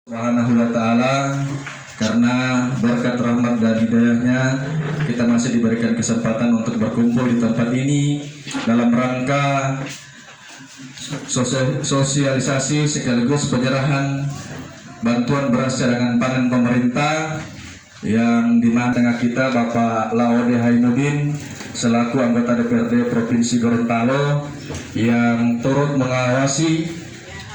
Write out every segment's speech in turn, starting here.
Subhanahu wa ta'ala, karena berkat rahmat dan hidayahnya kita masih diberikan kesempatan untuk berkumpul di tempat ini dalam rangka sosialisasi sekaligus penyerahan bantuan beras cadangan pangan pemerintah yang di tengah kita Bapak Laode Haimudin selaku anggota DPRD Provinsi Gorontalo yang turut mengawasi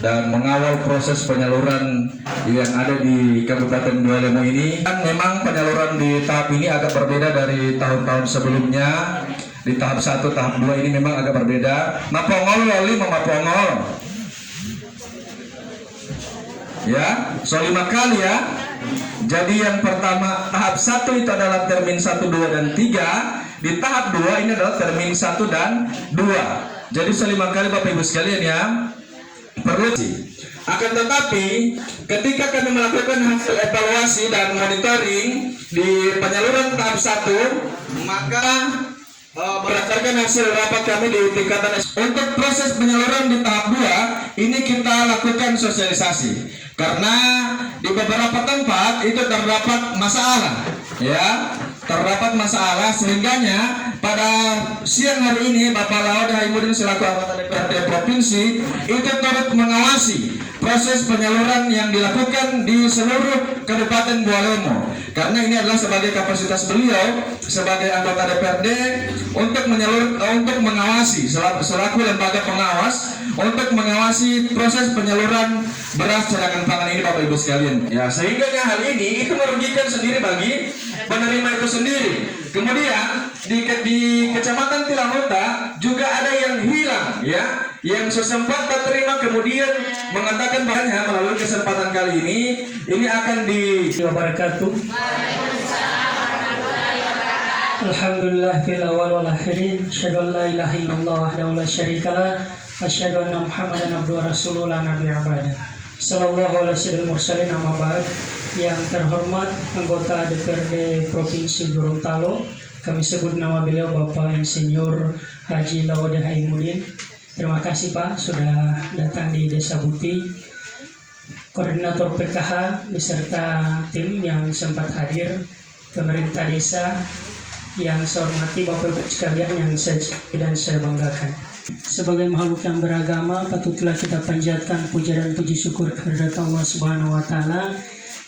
dan mengawal proses penyaluran yang ada di Kabupaten Bualemo ini. Dan memang penyaluran di tahap ini agak berbeda dari tahun-tahun sebelumnya. Di tahap 1, tahap 2 ini memang agak berbeda. Mapongol loli memapongol. Ya, so 5 kali ya. Jadi yang pertama tahap 1 itu adalah termin 1, 2 dan 3. Di tahap 2 ini adalah termin 1 dan 2. Jadi so 5 kali Bapak Ibu sekalian ya. Perlu sih. Akan tetapi ketika kami melakukan hasil evaluasi dan monitoring di penyaluran tahap 1, maka berdasarkan hasil rapat kami di tingkatan untuk proses penyaluran di tahap 2 ini kita lakukan sosialisasi karena di beberapa tempat itu terdapat masalah ya, terdapat masalah sehingganya pada siang hari ini Bapak Laode Haimudin selaku anggota DPRD Provinsi itu turut mengawasi proses penyaluran yang dilakukan di seluruh Kabupaten Bualemo karena ini adalah sebagai kapasitas beliau sebagai anggota DPRD untuk mengawasi selaku lembaga pengawas untuk mengawasi proses penyaluran beras cadangan pangan ini Bapak Ibu sekalian ya, sehingga hal ini itu merugikan sendiri bagi penerima itu sendiri. Kemudian di Kecamatan Tilangota juga ada yang hilang ya, yang sesempat terima kemudian mengatakan bahwa melalui kesempatan kali ini akan wabarakatuh. Alhamdulillah fil awal wal akhirin, asyhadu an la ilaha illallah wahdahu la syarikalah, asyhadu anna Muhammadan abduhu wa rasuluhu la nabiyya ba'da. Sallallahu alaihi wasallam mursalin amma ba'd. Yang terhormat anggota DPRD Provinsi Gorontalo, kami sebut nama beliau Bapak Insinyur Haji Laode Haimudin. Terima kasih Pak sudah datang di Desa Buti. Koordinator PKH beserta tim yang sempat hadir, pemerintah desa yang saya hormati, Bapak Ibu sekalian yang saya cintai dan saya banggakan. Sebagai makhluk yang beragama, patutlah kita panjatkan puja dan puji syukur kehadirat Allah Subhanahu wa taala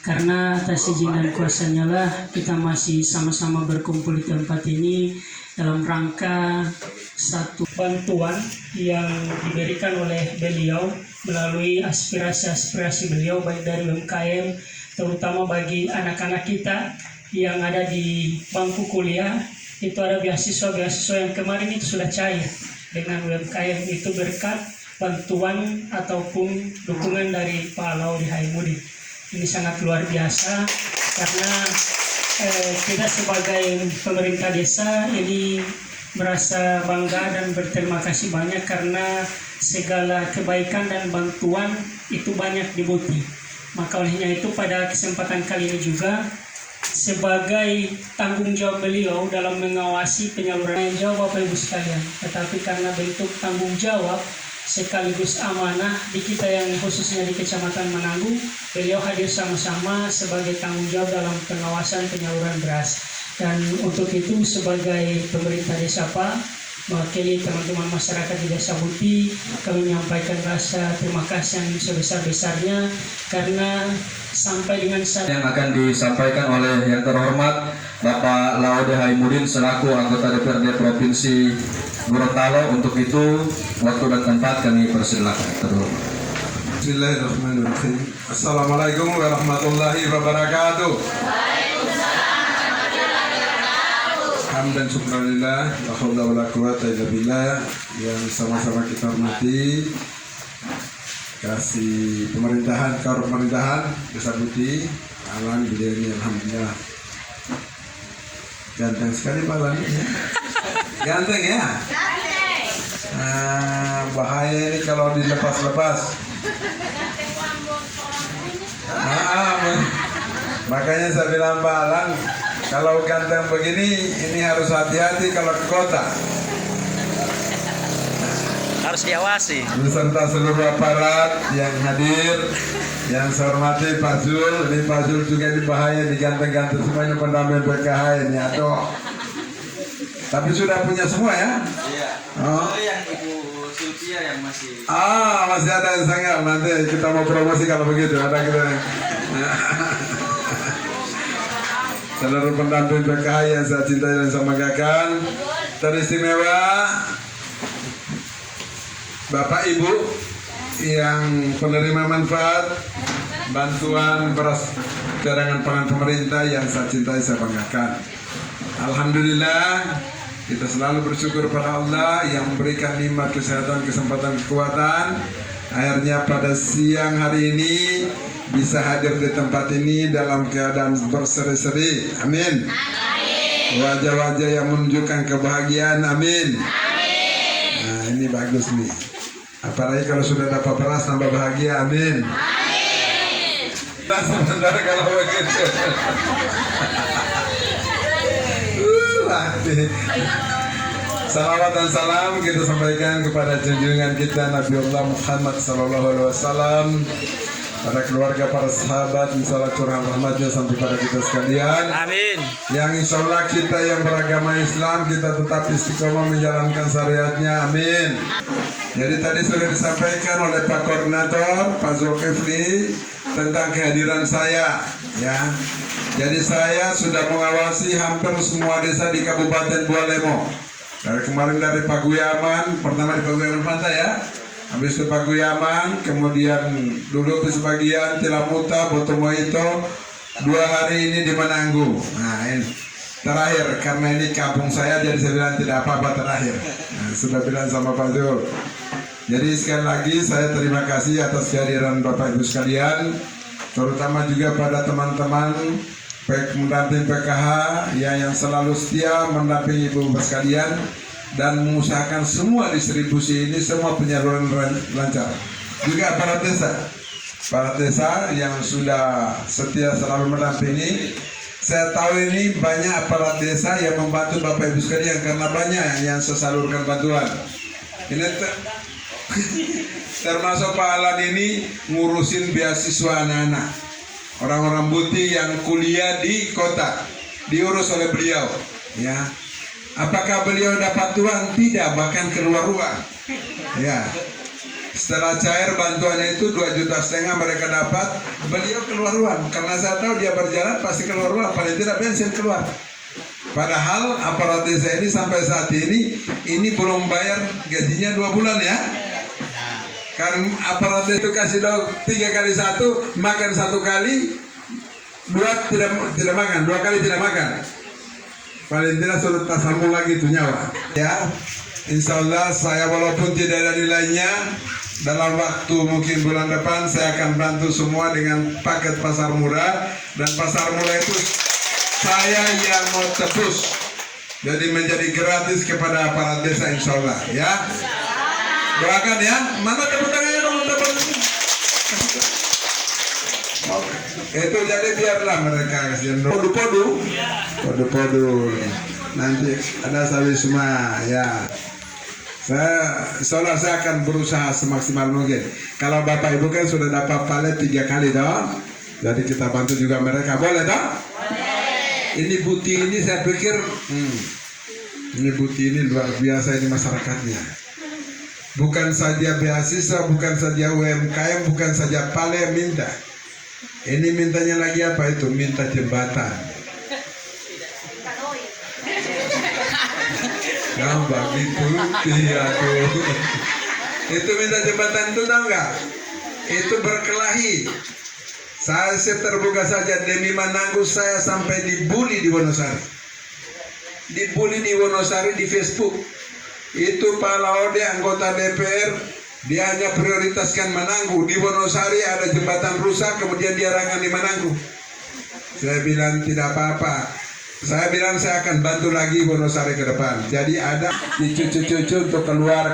karena atas izin dan kuasanya lah kita masih sama-sama berkumpul di tempat ini dalam rangka satu bantuan yang diberikan oleh beliau melalui aspirasi-aspirasi beliau baik dari UMKM terutama bagi anak-anak kita yang ada di bangku kuliah. Itu ada beasiswa yang kemarin itu sudah cair dengan UMKM itu berkat bantuan ataupun dukungan dari Pak Laode Haimudin. Ini sangat luar biasa karena kita sebagai pemerintah desa ini merasa bangga dan berterima kasih banyak karena segala kebaikan dan bantuan itu banyak dibutuhkan. Maka olehnya itu pada kesempatan kali ini juga sebagai tanggung jawab beliau dalam mengawasi penyaluran yang jauh Bapak Ibu sekalian, tetapi karena bentuk tanggung jawab sekaligus amanah di kita yang khususnya di Kecamatan Mananggung, beliau hadir sama-sama sebagai tanggung jawab dalam pengawasan penyaluran beras. Dan untuk itu sebagai pemerintah desa Pak, mewakili teman-teman masyarakat di Desa Buti, kami menyampaikan rasa terima kasih yang sebesar-besarnya karena sampai dengan saat yang akan disampaikan oleh yang terhormat Bapak Laode Haimudin selaku anggota DPRD Provinsi Gorontalo. Untuk itu waktu dan tempat kami persilakan. Bismillahirrahmanirrahim. Assalamualaikum warahmatullahi wabarakatuh. Hamdan syukurillah, la haula wala quwata illa billah. Yang sama-sama kita hormati kasih pemerintahan Desa Buti, Alan Bideni, alhamdulillah. Ganteng sekali Pak Alan ya. Ganteng ya. Bahaya ini kalau dilepas-lepas. Makanya saya bilang Pak Alan, kalau ganteng begini ini harus hati-hati kalau ke kota. harus diawasi. beserta seluruh aparat yang hadir, yang saya hormati Pak Zul. Ini Pak Zul juga ini bahaya diganti-ganti semuanya pendamping PKH ini atau tapi sudah punya semua ya? Iya. Oh. Yang Ibu Sylvia yang masih. Masih ada yang sangat nanti kita mau promosi kalau begitu ada kita. Seluruh pendamping PKH yang saya cintai dan saya banggakan, teristimewa Bapak Ibu yang penerima manfaat bantuan beras cadangan pangan pemerintah yang saya cintai saya banggakan. Alhamdulillah kita selalu bersyukur pada Allah yang memberikan nikmat kesehatan, kesempatan, kekuatan. Akhirnya pada siang hari ini bisa hadir di tempat ini dalam keadaan berseri-seri. Amin. Wajah-wajah yang menunjukkan kebahagiaan. Amin. Nah ini bagus nih. Apalagi kalau sudah dapat beras tambah bahagia. Amin. Nah sebentar kalau begitu. Salawat dan salam kita sampaikan kepada junjungan kita Nabiullah Muhammad sallallahu alaihi wasallam, pada keluarga, para sahabat, insyaallah curah rahmatnya sampai pada kita sekalian. Amin. Yang insyaallah kita yang beragama Islam kita tetap istiqomah menjalankan syariatnya. Amin. Jadi tadi sudah disampaikan oleh Pak Koordinator Pak Zulkifli tentang kehadiran saya, ya. Jadi saya sudah mengawasi hampir semua desa di Kabupaten Bualemo. Dari kemarin dari Paguyaman, pertama di Paguyaman Pantai ya, habis itu Paguyaman, kemudian dulu di sebagian Tilamuta, Botomoito, 2 hari ini di Mananggu. Nah ini terakhir karena ini kampung saya jadi saya bilang tidak apa-apa terakhir. Nah, sudah bilang sama Pak Zul. Jadi sekali lagi saya terima kasih atas kehadiran Bapak Ibu sekalian, terutama juga pada teman-teman mendamping PKH yang selalu setia mendampingi ibu sekalian dan mengusahakan semua distribusi ini semua penyaluran lancar. Juga aparat desa yang sudah setia selalu mendampingi. Saya tahu ini banyak aparat desa yang membantu Bapak Ibu sekalian karena banyak yang saya salurkan bantuan. Ini termasuk Pak Alan ini ngurusin beasiswa anak-anak. Orang-orang putih yang kuliah di kota diurus oleh beliau, ya. Apakah beliau dapat uang? Tidak, bahkan keluar uang, ya. Setelah cair bantuan itu 2,5 juta mereka dapat, beliau keluar uang karena saya tahu dia berjalan pasti keluar uang, paling tidak bensin keluar. Padahal aparat desa ini sampai saat ini belum bayar gajinya 2 bulan ya. Karena aparat itu kasih 3 kali 1, makan 1 kali, 2 tidak makan, 2 kali tidak makan. Paling tidak sudah tak sambung lagi itu nyawa. Ya, insya Allah saya walaupun tidak ada nilainya, dalam waktu mungkin bulan depan saya akan bantu semua dengan paket pasar murah, dan pasar murah itu saya yang mau tebus. Jadi menjadi gratis kepada aparat desa insya Allah ya. Doakan ya. Mana tepuk tangannya dong, itu jadi biarlah mereka kasihan podu-podu. Nanti ada sawisma ya. Saya akan berusaha semaksimal mungkin. Kalau Bapak Ibu kan sudah dapat palet 3 kali dong. Jadi kita bantu juga mereka, boleh dong? Ini Buti ini saya pikir ini Buti ini luar biasa ini masyarakatnya. Bukan saja beasiswa, bukan saja UMKM, bukan saja pale minta. Ini mintanya lagi apa itu? Minta jembatan. Nah begitu, itu minta jembatan itu tahu nggak? Itu berkelahi. Saya terbuka saja demi Mananggu saya sampai dibully di Wonosari. Dibully di Wonosari di Facebook. Itu Pak Laode anggota DPR, dia hanya prioritaskan Mananggu. Di Wonosari ada jembatan rusak, kemudian diarahkan di Mananggu. Saya bilang tidak apa-apa. Saya bilang saya akan bantu lagi Wonosari ke depan. Jadi ada cucu-cucu untuk keluar.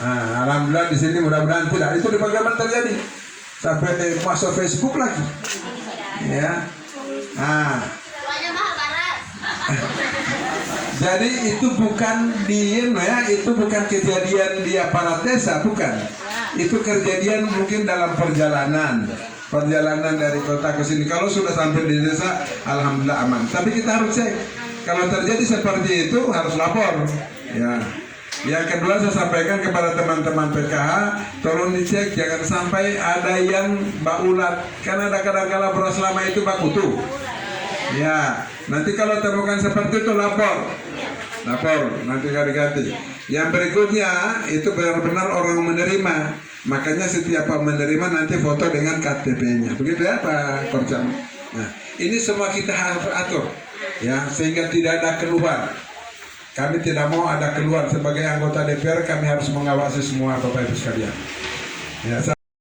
Nah, alhamdulillah di sini mudah-mudahan tidak. Itu di bagaimana terjadi? Sampai masuk Facebook lagi. Ya. Nah. Jadi itu bukan itu bukan kejadian di aparat desa, bukan. Itu kejadian mungkin dalam perjalanan dari kota ke sini. Kalau sudah sampai di desa, alhamdulillah aman. Tapi kita harus cek. Kalau terjadi seperti itu harus lapor. Ya. Yang kedua saya sampaikan kepada teman-teman PKH, tolong dicek jangan sampai ada yang baulat. Karena ada kadang-kala beras lama itu bak utuh. Ya, nanti kalau temukan seperti itu lapor, nanti ganti. Yang berikutnya itu benar-benar orang menerima, makanya setiap menerima nanti foto dengan KTP-nya, begitu ya Pak Korjam. Nah, ini semua kita harus atur, ya sehingga tidak ada keluar. Kami tidak mau ada keluar sebagai anggota DPR, kami harus mengawasi semua Bapak Ibu sekalian. Ya.